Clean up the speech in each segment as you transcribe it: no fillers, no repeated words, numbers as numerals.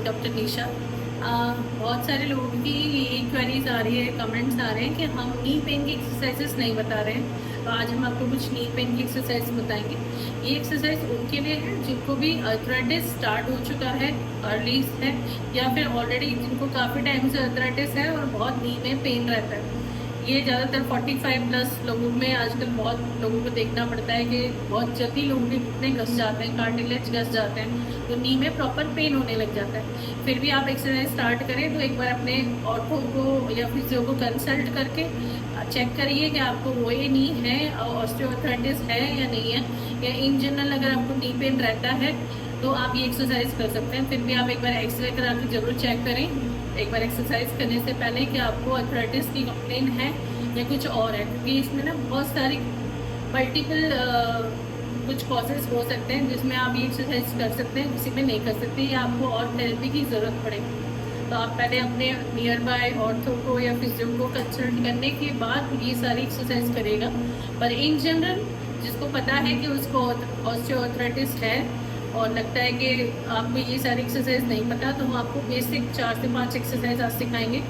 M doctor निशा। बहुत सारे लोगों की ये क्वेरीज आ रही है, कमेंट्स आ रहे हैं कि हम नी पेन की एक्सरसाइजेस नहीं बता रहे हैं। तो आज हम आपको कुछ नी पेन की एक्सरसाइज बताएंगे। ये एक्सरसाइज उनके लिए है जिनको भी अर्थराइटिस स्टार्ट हो चुका है, अर्ली है, या फिर ऑलरेडी जिनको काफ़ी टाइम से अर्थराइटिस है और बहुत नी में पेन रहता है। ये ज़्यादातर 45 प्लस लोगों में आजकल बहुत लोगों को देखना पड़ता है कि बहुत जल्दी लोगों के घुटने घस जाते हैं, कार्टिलेज घस जाते हैं, तो नी में प्रॉपर पेन होने लग जाता है। फिर भी आप एक्सरसाइज स्टार्ट करें तो एक बार अपने ऑर्थो को या फिजियो को कंसल्ट करके चेक करिए कि आपको वो ये नी है, ऑस्टियोआर्थराइटिस है या नहीं है, या इन जनरल अगर आपको नी पेन रहता है तो आप ये एक्सरसाइज कर सकते हैं। फिर भी आप एक बार एक्सरे करा के जरूर चेक करें एक बार एक्सरसाइज करने से पहले कि आपको अर्थराइटिस की कंप्लेन है या कुछ और है, क्योंकि इसमें ना बहुत सारी मल्टीपल कुछ कॉजेज हो सकते हैं जिसमें आप ये एक्सरसाइज कर सकते हैं, किसी में नहीं कर सकते, या आपको और थेरेपी की ज़रूरत पड़ेगी। तो आप पहले अपने नियर बाय ऑर्थो को या फिजियो को कंसल्ट करने के बाद ये सारी एक्सरसाइज करेगा। पर इन जनरल जिसको पता है कि उसको ऑस्टियोआर्थराइटिस है और लगता है कि आपको ये सारी एक्सरसाइज नहीं पता, तो हम आपको बेसिक 4 से 5 एक्सरसाइज आज सिखाएंगे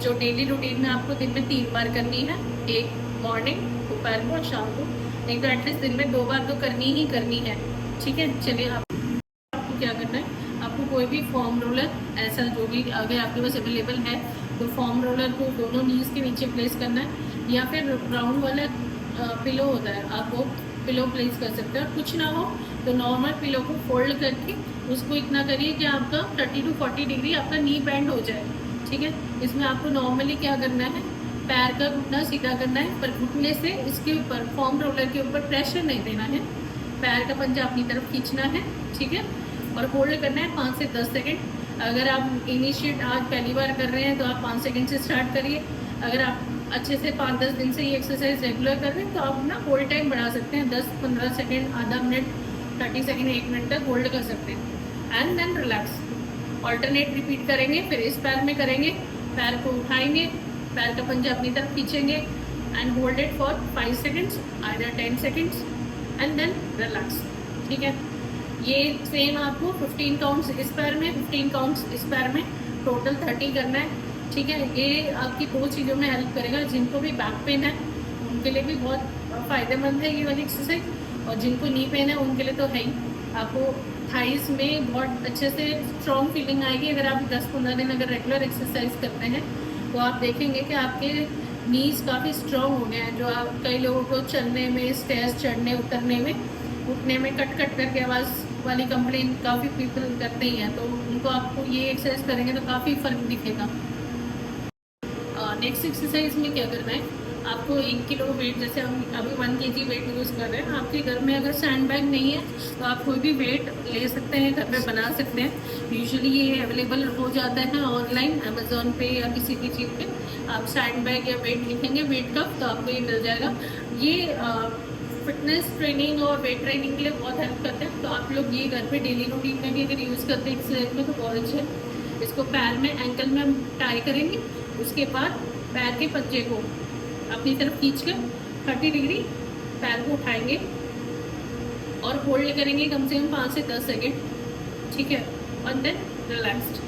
जो डेली रूटीन में आपको दिन में 3 बार करनी है, एक मॉर्निंग, दोपहर को और शाम को, नहीं तो एटलीस्ट दिन में 2 बार तो करनी ही करनी है। ठीक है, चलिए आपको क्या करना है, आपको कोई भी फॉर्म रोलर ऐसा जो भी अगर आपके पास अवेलेबल है तो फॉर्म रोलर को दोनों नीज के नीचे प्लेस करना है, या फिर राउंड वाला पिलो होता है आप वो पिलो प्लेस कर सकते हैं। और कुछ ना हो तो नॉर्मल पिलो को फोल्ड करके उसको इतना करिए कि आपका 30 to 40 डिग्री आपका नी बेंड हो जाए। ठीक है, इसमें आपको नॉर्मली क्या करना है, पैर का घुटना सीधा करना है, पर घुटने से इसके ऊपर फॉर्म रोलर के ऊपर प्रेशर नहीं देना है, पैर का पंजा अपनी तरफ खींचना है। ठीक है, और होल्ड करना है 5 से 10 सेकेंड। अगर आप इनिशिएट आज पहली बार कर रहे हैं तो आप 5 सेकेंड से स्टार्ट करिए। अगर आप अच्छे से 5-10 दिन से ये एक्सरसाइज रेगुलर कर रहे हैं तो आप ना होल्ड टाइम बढ़ा सकते हैं, 10-15 सेकेंड, आधा मिनट, 30 सेकेंड, 1 मिनट तक होल्ड कर सकते हैं। And then relax, alternate repeat करेंगे। फिर इस पैर में करेंगे, पैर को उठाएंगे, पैर का पंजा अपनी तरफ खींचेंगे and hold it for 5 seconds, either 10 seconds, and then relax. ठीक है, ये सेम आपको 15 काउंट्स इस पैर में, 15 काउंट्स इस पैर में, टोटल 30 करना है। ठीक है, ये आपकी 2 चीज़ों में हेल्प करेगा। जिनको भी बैक पेन है उनके लिए भी बहुत फ़ायदेमंद है ये वाली एक्सरसाइज, और जिनको नी पेन है उनके लिए तो है ही। आपको थाइस में बहुत अच्छे से स्ट्रॉन्ग फीलिंग आएगी अगर आप 10-15 दिन अगर रेगुलर एक्सरसाइज करते हैं तो आप देखेंगे कि आपके नीज काफ़ी स्ट्रॉन्ग हो गए हैं। जो आप कई लोगों को चलने में, स्टेयर्स चढ़ने उतरने में, उठने में कट कट करके आवाज़ वाली कंप्लेन काफ़ी पीपल करते ही हैं, तो उनको आपको ये एक्सरसाइज करेंगे तो काफ़ी फ़र्क दिखेगा। नेक्स्ट एक्सरसाइज में क्या करना है, आपको 1 किलो वेट, जैसे हम अभी 1 kg वेट यूज़ कर रहे हैं, आपके घर में अगर सैंड बैग नहीं है तो आप कोई भी वेट ले सकते हैं, घर पे बना सकते हैं। यूजुअली ये अवेलेबल हो जाता है ऑनलाइन, अमेजोन पे या किसी भी चीज़ पे आप सैंड बैग या वेट लिखेंगे वेट कप, तो आपको ये मिल जाएगा। ये फिटनेस ट्रेनिंग और वेट ट्रेनिंग के लिए बहुत हेल्प करते हैं, तो आप लोग ये घर पे डेली रूटीन में भी अगर यूज़ करते हैं एक्सरसाइज में तो बहुत अच्छा है। इसको पैर में, एंकल में हम टाई करेंगे, उसके बाद पैर के पंजे को अपनी तरफ खींचकर 30 डिग्री पैर को उठाएंगे और होल्ड करेंगे कम से कम 5 से 10 सेकेंड। ठीक है, और देन रिलैक्स्ड।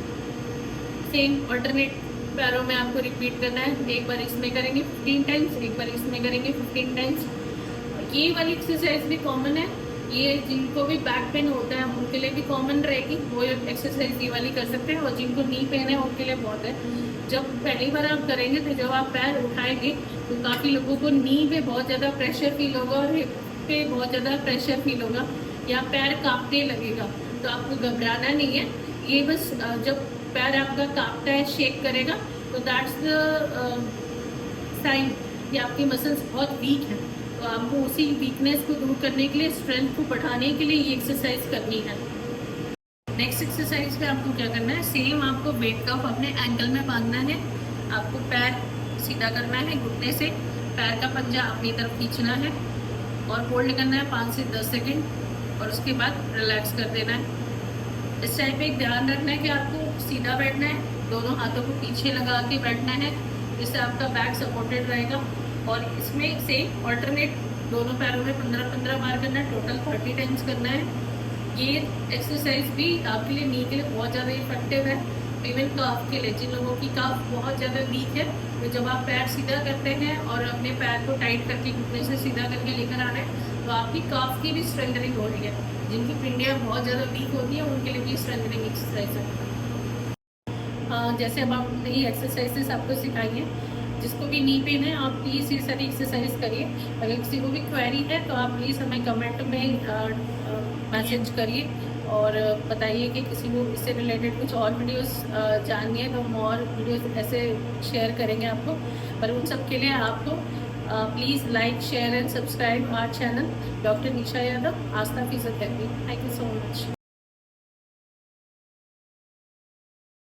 सेम ऑल्टरनेट पैरों में आपको रिपीट करना है। एक बार इसमें करेंगे 15 टाइम्स, एक बार इसमें करेंगे 15 टाइम्स। ये वाली एक्सरसाइज भी कॉमन है, ये जिनको भी बैक पेन होता है उनके लिए भी कॉमन रहेगी, वो एक्सरसाइज ये वाली कर सकते हैं। और जिनको नी पेन है उनके लिए बहुत है। जब पहली बार आप करेंगे तो जब आप पैर उठाएंगे तो काफ़ी लोगों को नी पे बहुत ज़्यादा प्रेशर फील होगा और हिप पे बहुत ज़्यादा प्रेशर फील होगा, या पैर कांपने लगेगा। तो आपको घबराना नहीं है, ये बस जब पैर आपका कांपता है, शेक करेगा, तो दैट्स द साइन कि आपकी मसल्स बहुत वीक हैं। तो आपको उसी वीकनेस को दूर करने के लिए, स्ट्रेंथ को बढ़ाने के लिए ये एक्सरसाइज करनी है। नेक्स्ट एक्सरसाइज पे आपको क्या करना है, सेम आपको वेट कप अपने एंकल में बांधना है, आपको पैर सीधा करना है, घुटने से पैर का पंजा अपनी तरफ खींचना है और होल्ड करना है 5 से 10 सेकेंड, और उसके बाद रिलैक्स कर देना है। इस टाइप पे एक ध्यान रखना है कि आपको सीधा बैठना है, दोनों हाथों को पीछे लगा के बैठना है, जिससे आपका बैक सपोर्टेड रहेगा। और इसमें से ऑल्टरनेट दोनों पैरों में 15-15 बार करना है, टोटल 30 टाइम्स करना है। ये एक्सरसाइज भी आपके लिए नी के लिए बहुत ज़्यादा इफेक्टिव है। इवन काफ के लिए, जिन लोगों की काफ बहुत ज़्यादा वीक है, तो जब आप पैर सीधा करते हैं और अपने पैर को टाइट करके घुटने से सीधा करके लेकर आ रहे हैं, तो आपकी काफ की भी स्ट्रेंथनिंग हो रही है। जिनकी पिंडियाँ बहुत ज़्यादा वीक होती हैं उनके लिए भी स्ट्रेंथनिंग एक्सरसाइज है। जैसे अब आपने ये एक्सरसाइजेस आपको सिखाई है, जिसको भी नी पेन है आप प्लीज़ ये सारी एक्सरसाइज करिए। अगर किसी को भी क्वेरी है तो आप प्लीज़ हमें कमेंट में मैसेज करिए और बताइए कि किसी को इससे रिलेटेड कुछ और वीडियोस जाननी है तो हम और वीडियोस ऐसे शेयर करेंगे आपको। पर उन सब के लिए आपको please like, share and subscribe our channel doctor Nisha Yadav, Aastha physiotherapy. Thank you so much.